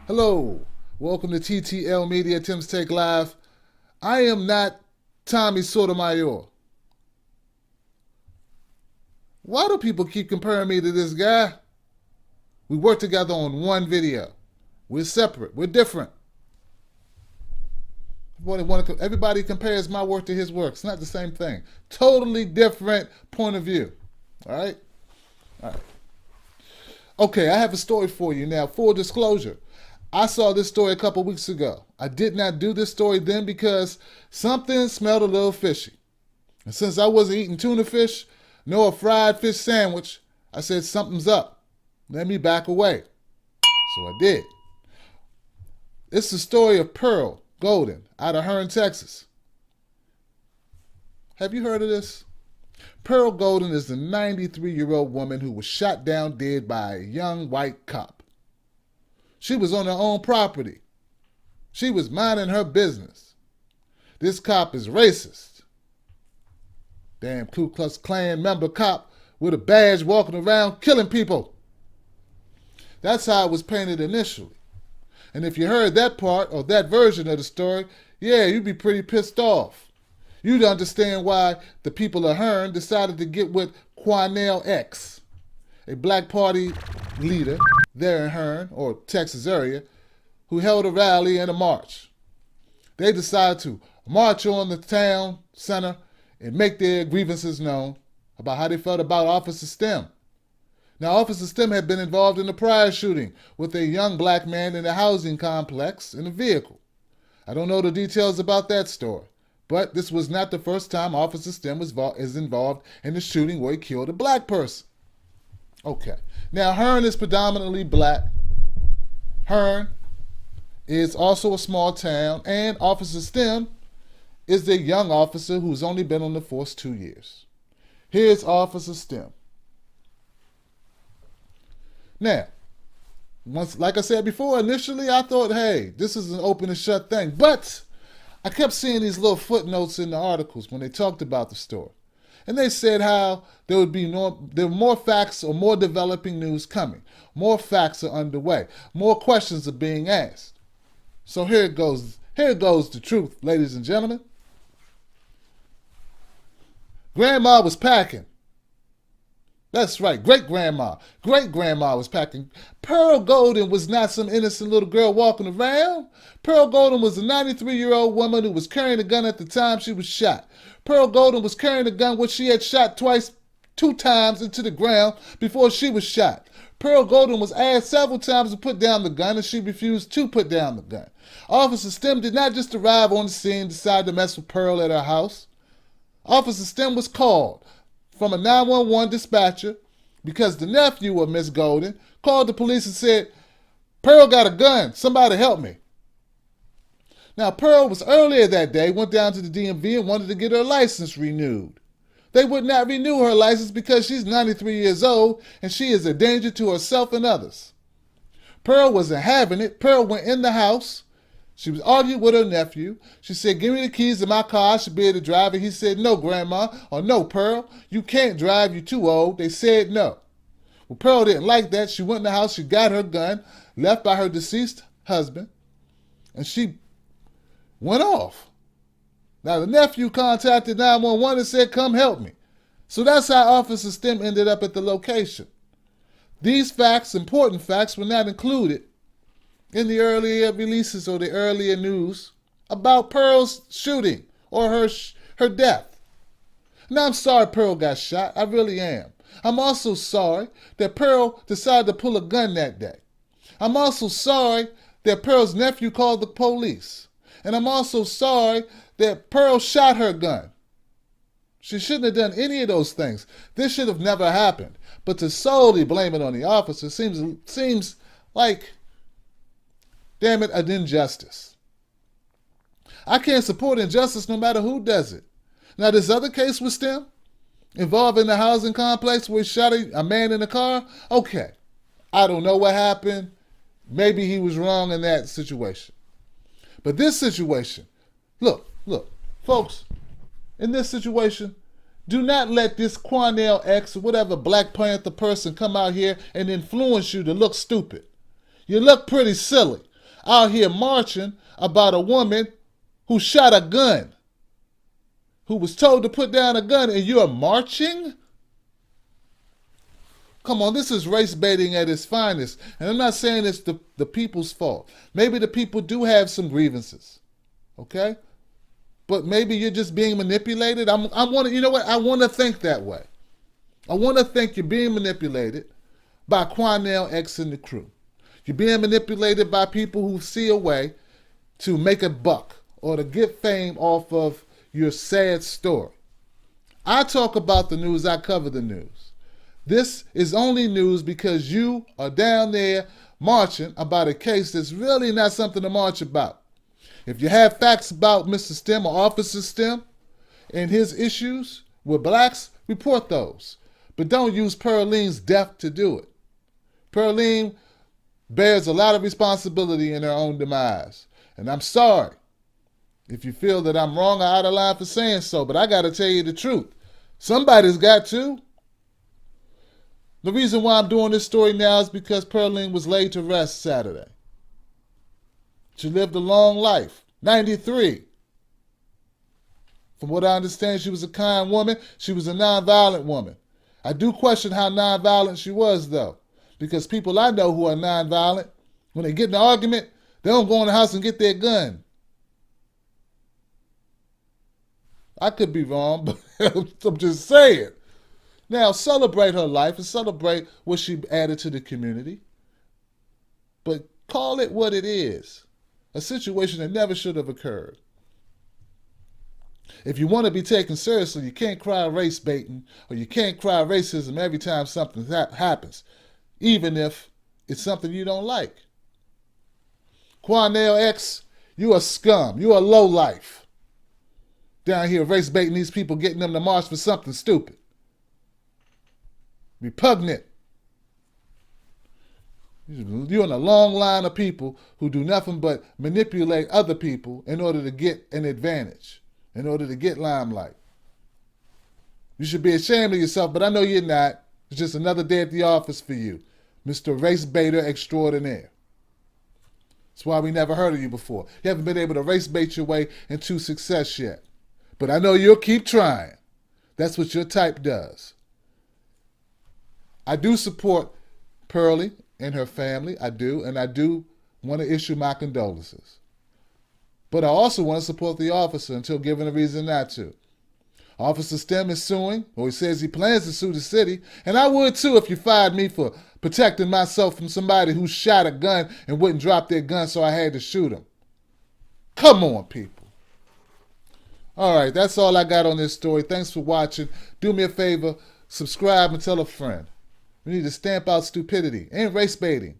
Hello, welcome to TTL Media, Tim's Take Live. I am not Tommy Sotomayor. Why do people keep comparing me to this guy? We work together on one video. We're separate. We're different. Everybody compares my work to his work. It's not the same thing. Totally different point of view. All right? All right. Okay, I have a story for you now. Full disclosure. I saw this story a couple weeks ago. I did not do this story then because something smelled a little fishy. And since I wasn't eating tuna fish, nor a fried fish sandwich, I said something's up. Let me back away. So I did. It's the story of Pearlie Golden out of Hearne, Texas. Have you heard of this? Pearlie Golden is the 93-year-old woman who was shot down dead by a young white cop. She was on her own property. She was minding her business. This cop is racist. Damn Ku Klux Klan member cop with a badge walking around killing people. That's how it was painted initially. And if you heard that part or that version of the story, yeah, you'd be pretty pissed off. You'd understand why the people of Hearne decided to get with Quanell X, a black party leader there in Hearne, or Texas area, who held a rally and a march. They decided to march on the town center and make their grievances known about how they felt about Officer Stem. Now, Officer Stem had been involved in a prior shooting with a young black man in a housing complex in a vehicle. I don't know the details about that story, but this was not the first time Officer Stem is involved in a shooting where he killed a black person. Okay. Now, Hearne is predominantly black. Hearne is also a small town, and Officer Stem is a young officer who's only been on the force 2 years. Here's Officer Stem. Now, like I said before, initially I thought, hey, this is an open and shut thing. But I kept seeing these little footnotes in the articles when they talked about the story. And they said how there were more facts or more developing news coming. More facts are underway. More questions are being asked. So here it goes. Here goes the truth, ladies and gentlemen. Grandma was packing. That's right, great-grandma. Great-grandma was packing. Pearlie Golden was not some innocent little girl walking around. Pearlie Golden was a 93-year-old woman who was carrying a gun at the time she was shot. Pearlie Golden was carrying a gun which she had shot two times into the ground before she was shot. Pearlie Golden was asked several times to put down the gun, and she refused to put down the gun. Officer Stem did not just arrive on the scene and decide to mess with Pearlie at her house. Officer Stem was called from a 911 dispatcher because the nephew of Miss Golden called the police and said, Pearlie got a gun, somebody help me. Now, Pearlie was earlier that day, went down to the DMV and wanted to get her license renewed. They would not renew her license because she's 93 years old and she is a danger to herself and others. Pearlie wasn't having it. Pearlie went in the house. She was arguing with her nephew. She said, give me the keys to my car. I should be able to drive it. He said, no, Grandma. Or no, Pearlie, you can't drive. You're too old. They said no. Well, Pearlie didn't like that. She went in the house. She got her gun, left by her deceased husband, and she went off. Now, the nephew contacted 911 and said, come help me. So that's how Officer Stem ended up at the location. These facts, important facts, were not included in the earlier releases or the earlier news about Pearlie's shooting or her death. Now, I'm sorry Pearlie got shot. I really am. I'm also sorry that Pearlie decided to pull a gun that day. I'm also sorry that Pearlie's nephew called the police. And I'm also sorry that Pearlie shot her gun. She shouldn't have done any of those things. This should have never happened. But to solely blame it on the officer seems like, damn it, an injustice. I can't support injustice no matter who does it. Now, this other case with Stem, involving the housing complex where he shot a man in the car, okay. I don't know what happened. Maybe he was wrong in that situation. But this situation, look, folks, in this situation, do not let this Quanell X or whatever Black Panther person come out here and influence you to look stupid. You look pretty silly. out here marching about a woman who shot a gun, who was told to put down a gun, and you're marching? Come on, this is race baiting at its finest. And I'm not saying it's the people's fault. Maybe the people do have some grievances, okay? But maybe you're just being manipulated. You know what? I want to think that way. I want to think you're being manipulated by Quanell X and the crew. You're being manipulated by people who see a way to make a buck or to get fame off of your sad story. I talk about the news. I cover the news. This is only news because you are down there marching about a case that's really not something to march about. If you have facts about Mr. Stem or Officer Stem and his issues with blacks, report those. But don't use Pearlie's death to do it. Pearlie bears a lot of responsibility in her own demise. And I'm sorry if you feel that I'm wrong or out of line for saying so, but I got to tell you the truth. Somebody's got to. The reason why I'm doing this story now is because Pearlie was laid to rest Saturday. She lived a long life, 93. From what I understand, she was a kind woman. She was a nonviolent woman. I do question how nonviolent she was, though, because people I know who are nonviolent, when they get in an argument, they don't go in the house and get their gun. I could be wrong, but I'm just saying. Now, celebrate her life and celebrate what she added to the community. But call it what it is. A situation that never should have occurred. If you want to be taken seriously, you can't cry race baiting or you can't cry racism every time something happens, even if it's something you don't like. Quanell X, you a scum. You a lowlife. Down here race baiting these people, getting them to march for something stupid. Repugnant. You're in a long line of people who do nothing but manipulate other people in order to get an advantage, in order to get limelight. You should be ashamed of yourself, but I know you're not. It's just another day at the office for you, Mr. Race Baiter Extraordinaire. That's why we never heard of you before. You haven't been able to race bait your way into success yet. But I know you'll keep trying. That's what your type does. I do support Pearlie and her family. I do. And I do want to issue my condolences. But I also want to support the officer until given a reason not to. Officer Stem is suing, or he says he plans to sue the city. And I would too if you fired me for protecting myself from somebody who shot a gun and wouldn't drop their gun, so I had to shoot him. Come on, people. All right, that's all I got on this story. Thanks for watching. Do me a favor, subscribe and tell a friend. We need to stamp out stupidity and race baiting.